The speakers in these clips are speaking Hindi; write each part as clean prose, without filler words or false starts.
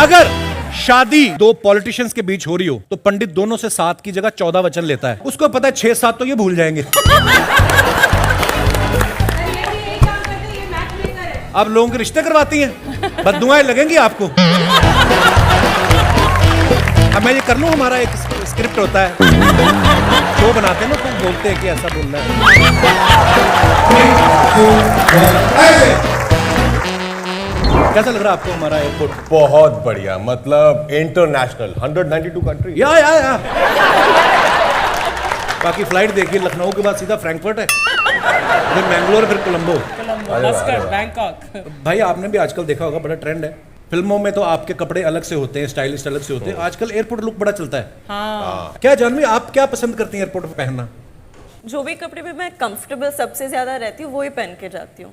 अगर शादी दो पॉलिटिशियंस के बीच हो रही हो तो पंडित दोनों से 7 की जगह 14 वचन लेता है। उसको पता है 6-7 तो ये भूल जाएंगे। आप लोगों के रिश्ते करवाती हैं, बददुआएं लगेंगी आपको। अब मैं ये कर लूं, हमारा एक स्क्रिप्ट होता है, शो बनाते हैं ना, तो बोलते हैं कि ऐसा बोलना है। कैसा लग रहा है आपको हमारा एयरपोर्ट? बहुत बढ़िया, मतलब इंटरनेशनल 192 कंट्री। या बाकी फ्लाइट देखिए, लखनऊ के बाद सीधा फ्रैंकफर्ट है, फिर मैंगलोर, फिर कोलंबो, बैंकॉक। भाई आपने भी आजकल देखा होगा, बड़ा ट्रेंड है फिल्मों में, तो आपके कपड़े अलग से होते हैं, स्टाइलिश अलग से होते हैं। आजकल एयरपोर्ट लुक बड़ा चलता है। हाँ। क्या जानवी, आप क्या पसंद करती हैं एयरपोर्ट पे पहनना? जो भी कपड़े पे मैं कंफर्टेबल सबसे ज्यादा रहती हूँ वो ही पहन के जाती हूँ।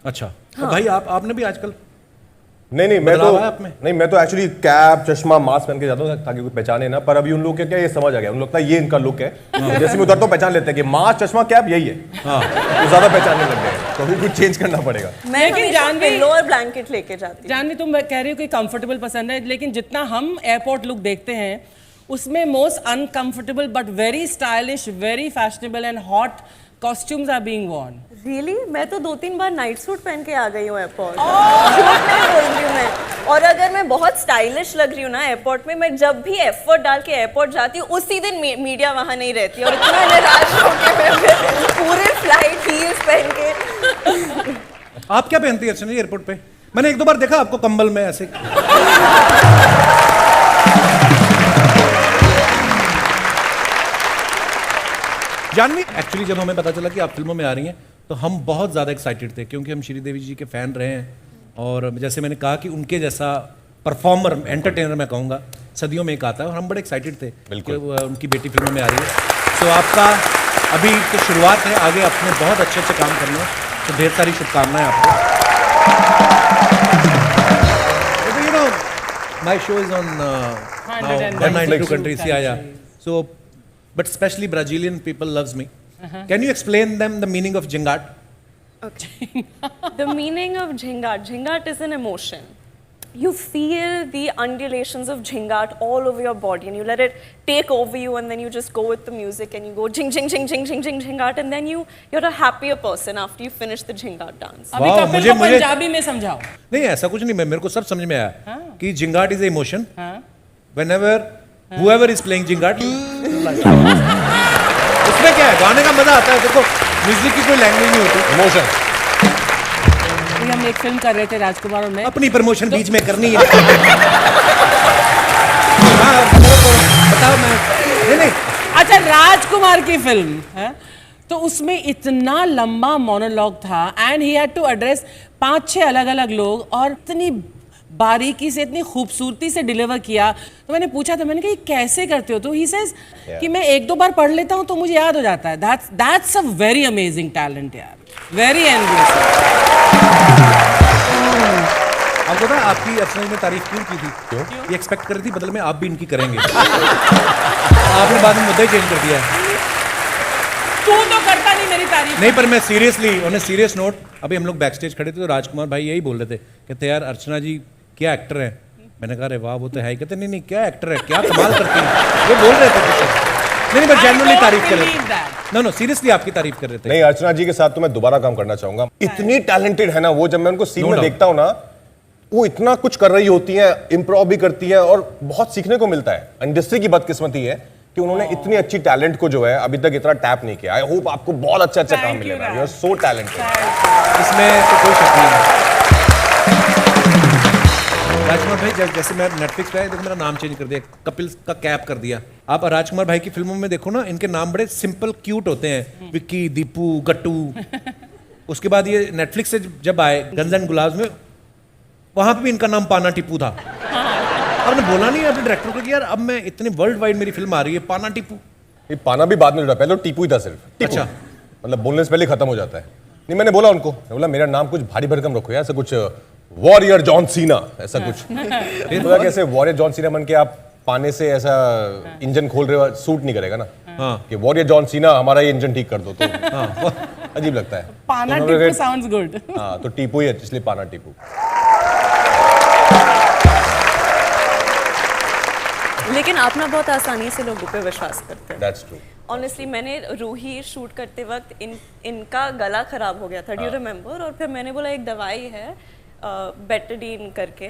अच्छा। हाँ। भाई आपने भी आजकल नहीं मैं तो एक्चुअली कैप, चश्मा, मास्क पहन के जाता हूँ ताकि कोई पहचाने ना। पर अभी उन लोग के क्या ये समझ आ गया, उन लगता है ये इनका लुक है। जैसे मैं उधर तो पहचान लेते हैं कि मास्क, चश्मा, कैप यही है। हाँ। तो ज्यादा पहचानने लग गए, तो कुछ चेंज करना पड़ेगा। मैं जानवी पिलो और ब्लैंकेट लेके जाती हूँ। जानवी तुम कह रही हो कि कंफर्टेबल पसंद है, लेकिन जितना हम एयरपोर्ट लुक देखते हैं उसमें most uncomfortable but very stylish, very fashionable and hot costumes are being worn. Really? मैं तो 2-3 बार नाइट सूट पहन के आ गई हूँ एयरपोर्ट। झूठ नहीं बोल रही हूँ मैं। और अगर मैं बहुत स्टाइलिश लग रही हूँ ना एयरपोर्ट में, मैं जब भी एफर्ट डाल के एयरपोर्ट जाती हूँ उसी दिन मीडिया वहाँ नहीं रहती, और इतना निराश होकर मैं फिर पूरे फ्लाइट हील्स पहन के। आप क्या पहनती है अर्चना जी एयरपोर्ट पे? मैंने 1-2 बार देखा आपको कंबल में ऐसे। जानवी, एक्चुअली जब हमें पता चला कि आप फिल्मों में आ रही हैं तो हम बहुत ज़्यादा एक्साइटेड थे, क्योंकि हम श्रीदेवी जी के फ़ैन रहे हैं, और जैसे मैंने कहा कि उनके जैसा परफॉर्मर, एंटरटेनर मैं कहूँगा, सदियों में एक आता है, और हम बड़े एक्साइटेड थे कि उनकी बेटी फिल्मों में आ रही है। तो आपका अभी तो शुरुआत है, आगे अपने बहुत अच्छे अच्छे काम करने हैं, तो ढेर सारी शुभकामनाएं आपको। You know, my show is on 192 countries. Yeah. So, but especially Brazilian people loves me. Can you explain them the meaning of Jhingat? Okay. The meaning of Jhingat. Jhingat is an emotion. You feel the undulations of Jhingat all over your body, and you let it take over you, and then you just go with the music and you go jing jing jing jing jing jing Jhingat, and then you're a happier person after you finish the Jhingat dance. अभी कपिल को पंजाबी में समझाओ। नहीं, ऐसा कुछ नहीं, मेरे को सब समझ में आया कि Jhingat is an emotion. Whenever whoever is playing Jhingat, उसमें क्या है, गाने का मजा आता है। देखो, म्यूजिक की कोई लैंग्वेज नहीं होती, इमोशन। हम एक फिल्म कर रहे थे राजकुमार और मैं, अपनी प्रमोशन बीच में करनी है। बताओ। मैं नहीं। अच्छा, राजकुमार की फिल्म है तो उसमें इतना लंबा मोनोलॉग था, and he had to address 5-6 अलग अलग लोग, और इतनी बारीकी से, इतनी खूबसूरती से डिलीवर किया। तो मैंने पूछा था, मैंने कहा ये कैसे करते हो? तो ही सेज कि मैं 1-2 बार पढ़ लेता हूँ तो मुझे याद हो जाता है। That's a very amazing talent यार, वेरी एनवियस। आपको पता आपकी अर्चना ने तारीफ क्यों की थी? क्यों? ये एक्सपेक्ट कर रही थी बदले में आप भी इनकी करेंगे। आपने बाद में मुद्दा ही चेंज कर दिया है। तू तो करता नहीं मेरी तारीफ। नहीं, पर मैं seriously, on a serious note, अभी हम लोग बैक स्टेज खड़े थे तो राजकुमार भाई यही बोल रहे थे, कहते यार अर्चना जी क्या एक्टर है। मैंने कहा अरे वाह वो तो है ही। कहते नहीं क्या एक्टर है, क्या कमाल करती है, ये बोल रहे थे। नहीं, मैं जेन्युइनली तारीफ कर रहे थे। नो सीरियसली आपकी तारीफ कर रहे थे। नहीं, अर्चना जी के साथ तो मैं दोबारा काम करना चाहूंगा। इतनी टैलेंटेड है ना वो, जब मैं उनको सीन में देखता हूँ ना, वो इतना कुछ कर रही होती है, इम्प्रोव भी करती है, और बहुत सीखने को मिलता है। इंडस्ट्री की बदकिस्मती है कि उन्होंने इतनी अच्छी टैलेंट को जो है अभी तक इतना टैप नहीं किया। आई होप आपको बहुत अच्छा काम मिलेगा। You are so talented. इसमें तो कोई शक नहीं है। राजकुमार भाई, जैसे मैं नेटफ्लिक्स पे आया, देखो मेरा नाम चेंज कर दिया, कपिल का कैप कर दिया। आप राजकुमार भाई की फिल्मों में देखो ना, इनके नाम बड़े सिंपल क्यूट होते हैं, विक्की, दीपू, गट्टू। उसके बाद ये नेटफ्लिक्स से जब आए गन्स एंड गुलाब्स में, वहां पे भी इनका नाम पाना टीपू था। आपने बोला नहीं अपने डायरेक्टर को कि यार अब मैं इतनी वर्ल्ड वाइड मेरी फिल्म आ रही है, पाना टीपू। ये पाना भी बाद में जुड़ा, पहले तो टीपू ही था सिर्फ। अच्छा, मतलब बोलने से पहले खत्म हो जाता है। नहीं, मैंने बोला उनको, मैं बोला मेरा नाम कुछ भारी भरकम रखो यार, ऐसा कुछ वॉरियर जॉन सीना ऐसा कुछ। फिर बोला कैसे वॉरियर जॉन सीना बन के आप पाने से ऐसा इंजन खोल रहे हो, सूट नहीं करेगा ना। कि वॉरियर जॉन सीना हमारा ये इंजन ठीक कर दो, तो अजीब लगता है। पाना टीपू साउंड्स गुड। हाँ, तो टीपू ही है, इसलिए पाना टीपू। लेकिन आप ना बहुत आसानी से लोगों पे विश्वास करते हैं। That's true. ऑनेस्टली मैंने रूही शूट करते वक्त इनका गला खराब हो गया था, डू यू रिमेम्बर? और फिर मैंने बोला एक दवाई है बेटाडीन करके,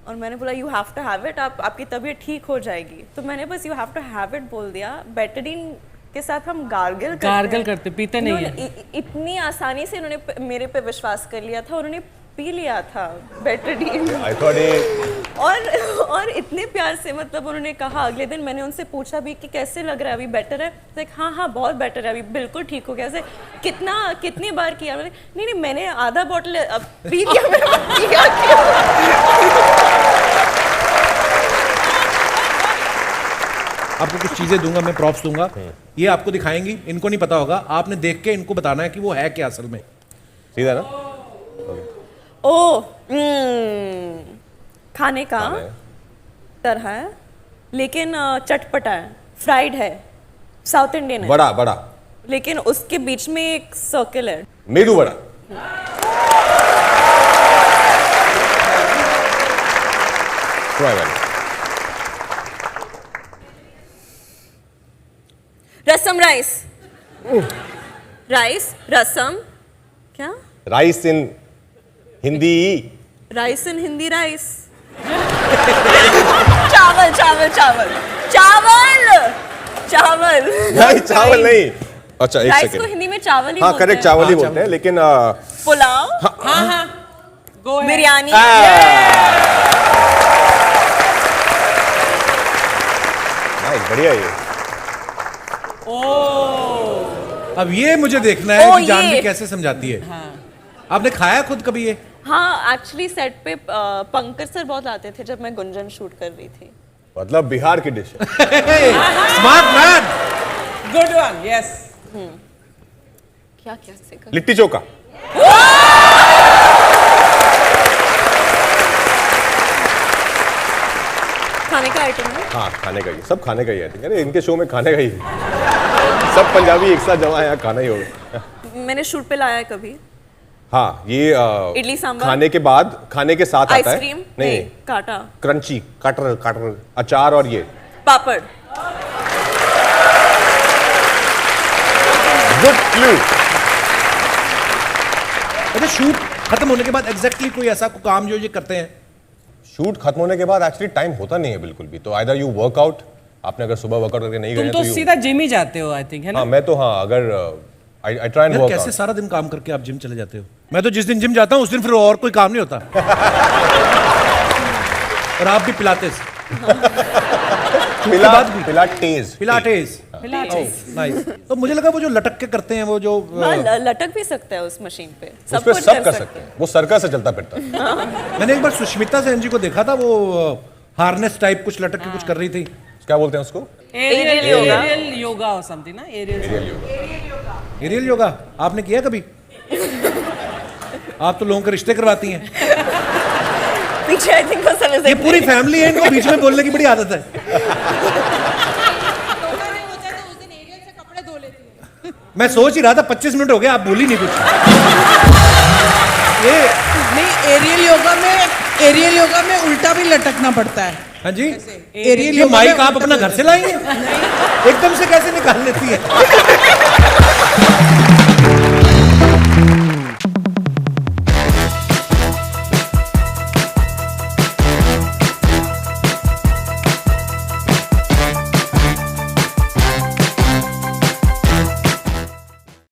और मैंने बोला you have to have it, आपकी तबीयत ठीक हो जाएगी। तो मैंने बस you have to have it बोल दिया। बेटाडीन के साथ हम गार्गल करते पीते नहीं है। इतनी आसानी से उन्होंने मेरे पे विश्वास कर लिया था, उन्होंने पी लिया था बेटाडीन। आई थॉट और इतने प्यार से, मतलब उन्होंने कहा, अगले दिन मैंने उनसे पूछा भी कि कैसे लग रहा है, अभी बेटर है? लाइक हाँ बहुत बेटर है, अभी बिल्कुल ठीक हो गया। ऐसे कितनी बार किया? मैंने नहीं मैंने आधा बॉटल अब पी लिया, मैंने पिया क्यों? आपको कुछ चीजें दूंगा, मैं प्रॉप्स दूंगा, ये आपको दिखाएंगी, इनको नहीं पता होगा, आपने देख के इनको बताना है कि वो है क्या असल में। सीधा ना? ओ खाने का तरह है, लेकिन चटपटा है, फ्राइड है, साउथ इंडियन है, बड़ा, लेकिन उसके बीच में एक सर्कल है। मेदू बड़ा। रसम राइस रसम क्या? राइस इन हिंदी। राइस इन हिंदी राइस। चावल चावल चावल चावल चावल नहीं, चावल नहीं। अच्छा एक राइस को सेकंड। हिंदी में चावल ही हाँ बोलते करेक्ट, हैं। चावल ही बोलते हैं, लेकिन पुलाव, हाँ गो है। बिरयानी, नाइस, बढ़िया ये। अब ये मुझे देखना है ओ, कि जानवी ये। कैसे समझाती है। आपने खाया खुद कभी ये? हाँ एक्चुअली सेट पे पंकज सर बहुत आते थे जब मैं गुंजन शूट कर रही थी। मतलब बिहार की डिश है। Smart man. Good one, yes. क्या कैसे कर? लिट्टी चोखा। खाने का आइटम है। हाँ खाने का ही, सब खाने का ही है। ठीक है, अरे इनके शो में खाने का ही है। सब पंजाबी एक साथ जमा है, यहाँ खाना ही होगा। मैंने शूट पे लाया है कभी। हाँ ये इडली सांभर, खाने के बाद, खाने के साथ आता है। आइसक्रीम नहीं, काटा, क्रंची, कटर, अचार और ये पापड़। Good clue. अच्छा शूट खत्म होने के बाद एग्जैक्टली कोई ऐसा काम जो ये करते हैं? शूट खत्म होने के बाद एक्चुअली टाइम होता नहीं है बिल्कुल भी, तो आइदर यू वर्कआउट, आपने अगर सुबह वर्कआउट करके नहीं गए तुम हैं तो you- सीधा जिम ही जाते हो आई थिंक, है ना? हाँ मैं तो, हाँ अगर आई ट्राई एंड यार वर्क कैसे आउट। सारा दिन काम करके आप जिम चले जाते हो? मैं तो जिस दिन जिम जाता हूँ उस दिन फिर और कोई काम नहीं होता। और आप भी पिलातेस। पिलाटेस। नाइस। तो मुझे लगा वो जो लटक के करते हैं वो जो हाँ, लटक भी सकता है उस मशीन पे, उस पे सब कर सकते हैं, वो सर्कस से चलता फिरता है। मैंने एक बार सुष्मिता सेन जी को देखा था, वो हार्नेस टाइप कुछ लटक के कुछ कर रही थी। क्या बोलते हैं उसको? एरियल योगा और समथिंग ना, एरियल योगा। एरियल योगा आपने किया कभी? आप तो लोगों के रिश्ते करवाती हैं। पीछे आई थिंक ये पूरी फैमिली है, इनको बीच में बोलने की बड़ी आदत है। मैं सोच ही रहा था 25 मिनट हो गए, आप बोली नहीं कुछ। ये नहीं, एरियल योगा में उल्टा भी लटकना पड़ता है। हाँ जी, एरियल ये योगा माइक में आप अपना घर से लाई हैं? एकदम से कैसे निकाल लेती है?